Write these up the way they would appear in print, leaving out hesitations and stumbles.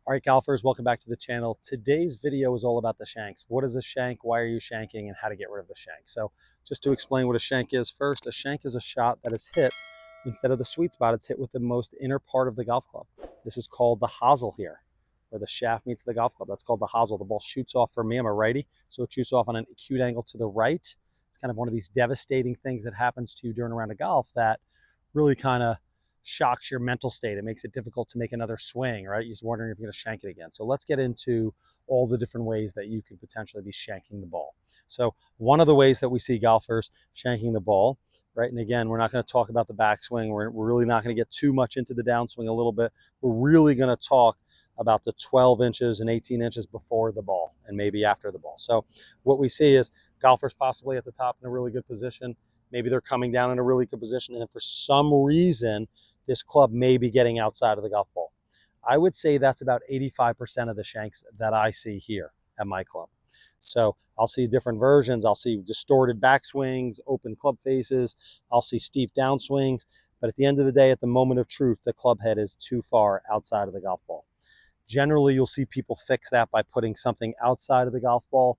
All right, golfers, welcome back to the channel. Today's video is all about the shanks. What is a shank? Why are you shanking? And how to get rid of the shank. So just to explain what a shank is first, a shank is a shot that is hit. Instead of the sweet spot, it's hit with the most inner part of the golf club. This is called the hosel here, where the shaft meets the golf club. That's called the hosel. The ball shoots off, for me, I'm a righty, so it shoots off on an acute angle to the right. It's kind of one of these devastating things that happens to you during a round of golf that really kind of shocks your mental state. It makes it difficult to make another swing, right? You're just wondering if you're going to shank it again. So let's get into all the different ways that you could potentially be shanking the ball. So one of the ways that we see golfers shanking the ball, right? And again, we're not going to talk about the backswing. We're really not going to get too much into the downswing a little bit. We're really going to talk about the 12 inches and 18 inches before the ball and maybe after the ball. So what we see is golfers possibly at the top in a really good position. Maybe they're coming down in a really good position, and for some reason, this club may be getting outside of the golf ball. I would say that's about 85% of the shanks that I see here at my club. So I'll see different versions. I'll see distorted backswings, open club faces. I'll see steep downswings. But at the end of the day, at the moment of truth, the club head is too far outside of the golf ball. Generally, you'll see people fix that by putting something outside of the golf ball.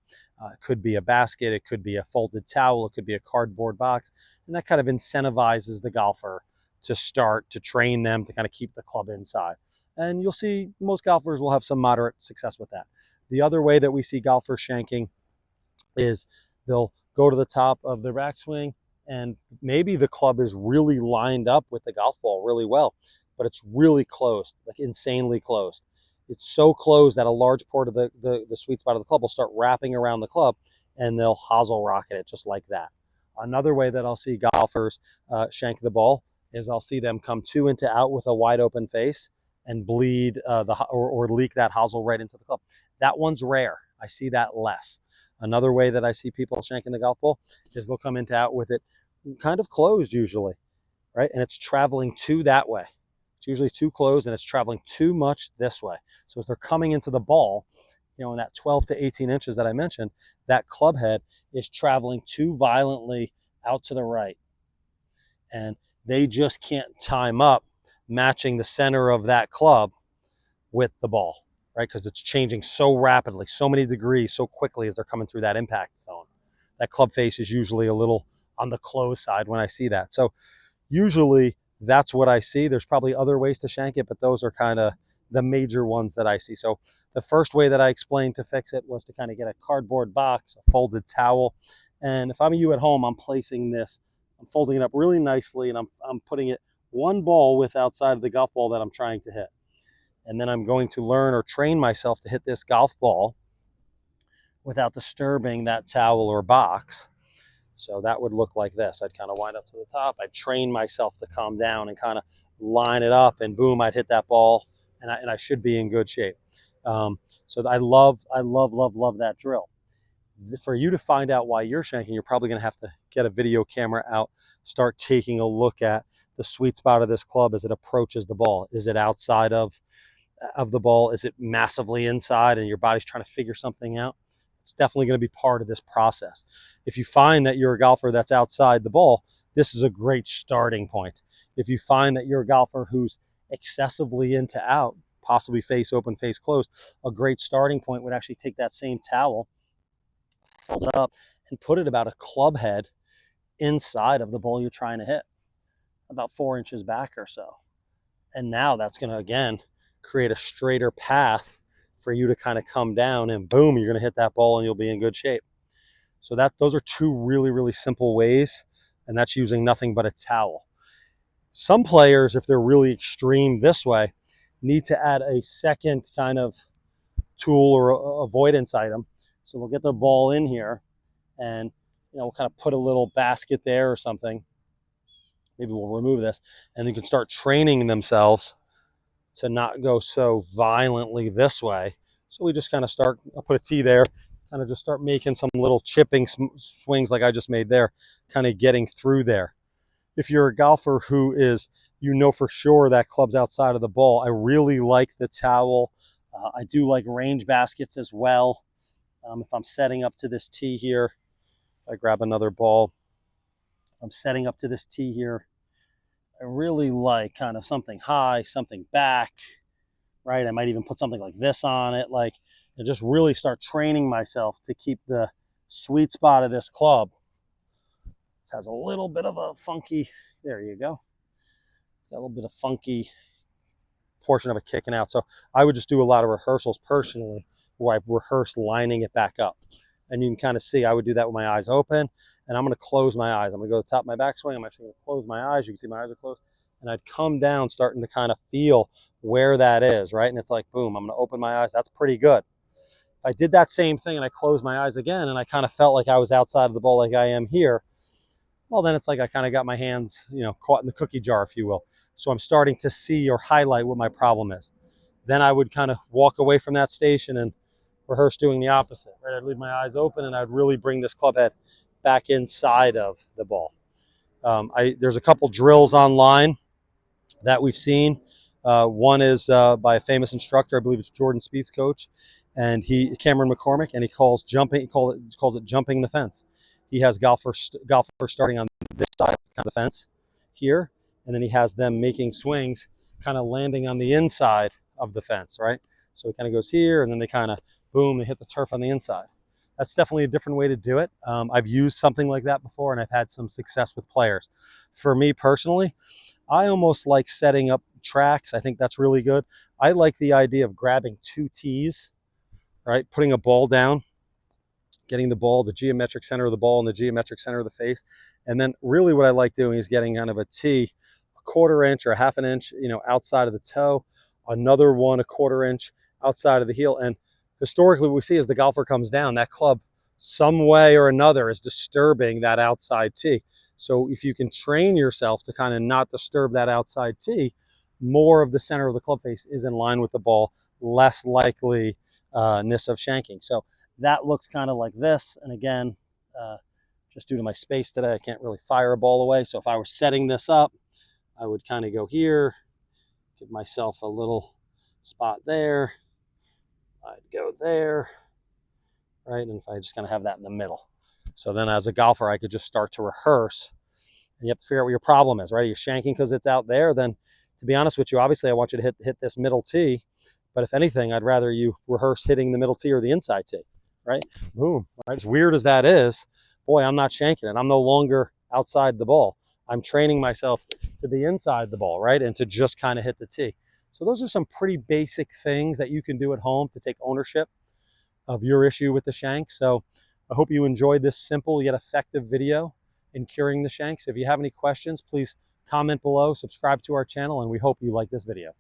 It could be a basket, it could be a folded towel, it could be a cardboard box, and that kind of incentivizes the golfer to start to train them to kind of keep the club inside. And you'll see most golfers will have some moderate success with that. The other way that we see golfers shanking is they'll go to the top of their backswing, and maybe the club is really lined up with the golf ball really well, but it's really closed, like insanely closed. It's so closed that a large part of the sweet spot of the club will start wrapping around the club, and they'll hosel rocket it just like that. Another way that I'll see golfers shank the ball is I'll see them come two into out with a wide open face and bleed or leak that hosel right into the club. That one's rare. I see that less. Another way that I see people shanking the golf ball is they'll come into out with it kind of closed usually, right? And it's traveling to that way. It's usually too closed and it's traveling too much this way. So as they're coming into the ball, you know, in that 12 to 18 inches that I mentioned, that club head is traveling too violently out to the right. And they just can't time up matching the center of that club with the ball, right? Because it's changing so rapidly, so many degrees, so quickly as they're coming through that impact zone. That club face is usually a little on the closed side when I see that. So usually that's what I see. There's probably other ways to shank it, but those are kind of the major ones that I see. So the first way that I explained to fix it was to kind of get a cardboard box, a folded towel. And if I'm you at home, I'm placing this, I'm folding it up really nicely, and I'm putting it one ball width outside of the golf ball that I'm trying to hit. And then I'm going to learn or train myself to hit this golf ball without disturbing that towel or box. So that would look like this. I'd kind of wind up to the top. I'd train myself to come down and kind of line it up, and boom, I'd hit that ball, and I should be in good shape. So I love that drill. For you to find out why you're shanking, you're probably going to have to get a video camera out, start taking a look at the sweet spot of this club as it approaches the ball. Is it outside of the ball? Is it massively inside and your body's trying to figure something out? It's definitely going to be part of this process. If you find that you're a golfer that's outside the ball, this is a great starting point. If you find that you're a golfer who's excessively into out, possibly face open, face closed, a great starting point would actually take that same towel, fold it up, and put it about a club head inside of the ball you're trying to hit, about 4 inches back or so. And now that's going to, again, create a straighter path for you to kind of come down, and boom, you're going to hit that ball and you'll be in good shape. So those are two really simple ways, and that's using nothing but a towel. Some players, if they're really extreme this way, need to add a second kind of tool or avoidance item. So they'll get their ball in here, and we'll kind of put a little basket there or something. Maybe we'll remove this, and they can start training themselves to not go so violently this way. So we just kind of start, I'll put a tee there, kind of just start making some little chipping swings like I just made there, kind of getting through there. If you're a golfer who is, for sure that club's outside of the ball, I really like the towel. I do like range baskets as well. If I'm setting up to this tee here, I grab another ball. I'm setting up to this tee here. I really like kind of something high, something back, right? I might even put something like this on it, like, and just really start training myself to keep the sweet spot of this club. It has a little bit of a funky, there you go. It's got a little bit of funky portion of it kicking out. So I would just do a lot of rehearsals personally where I rehearse lining it back up. And you can kind of see I would do that with my eyes open, and I'm going to close my eyes. I'm going to go to the top of my backswing. I'm actually going to close my eyes. You can see my eyes are closed. And I'd come down starting to kind of feel where that is, right? And it's like, boom, I'm going to open my eyes. That's pretty good. If I did that same thing and I closed my eyes again and I kind of felt like I was outside of the ball like I am here, well, then it's like I kind of got my hands, caught in the cookie jar, if you will. So I'm starting to see or highlight what my problem is. Then I would kind of walk away from that station and rehearse doing the opposite, right? I'd leave my eyes open and I'd really bring this club head back inside of the ball. There's a couple drills online that we've seen. One is by a famous instructor, I believe it's Jordan Spieth's coach, and Cameron McCormick, and he calls it jumping the fence. He has golfers starting on this side of the fence here, and then he has them making swings, kind of landing on the inside of the fence, right? So it kind of goes here, and then they kind of, boom, they hit the turf on the inside. That's definitely a different way to do it. I've used something like that before, and I've had some success with players. For me personally, I almost like setting up tracks. I think that's really good. I like the idea of grabbing two tees, right? Putting a ball down, getting the ball, the geometric center of the ball and the geometric center of the face. And then really what I like doing is getting kind of a tee, a 1/4 inch or a 1/2 inch, outside of the toe, another one, a 1/4 inch outside of the heel. And historically what we see as the golfer comes down, that club some way or another is disturbing that outside tee. So if you can train yourself to kind of not disturb that outside tee, more of the center of the club face is in line with the ball, less likeliness of shanking. So that looks kind of like this. And again, just due to my space today, I can't really fire a ball away. So if I were setting this up, I would kind of go here, give myself a little spot there. I'd go there, right? And if I just kind of have that in the middle. So then as a golfer, I could just start to rehearse. And you have to figure out what your problem is, right? Are you shanking because it's out there? Then to be honest with you, obviously I want you to hit this middle tee. But if anything, I'd rather you rehearse hitting the middle tee or the inside tee, right? Boom, right? As weird as that is, boy, I'm not shanking it. I'm no longer outside the ball. I'm training myself to be inside the ball, right? And to just kind of hit the tee. So those are some pretty basic things that you can do at home to take ownership of your issue with the shank. So I hope you enjoyed this simple yet effective video in curing the shanks. If you have any questions, please comment below, subscribe to our channel, and we hope you like this video.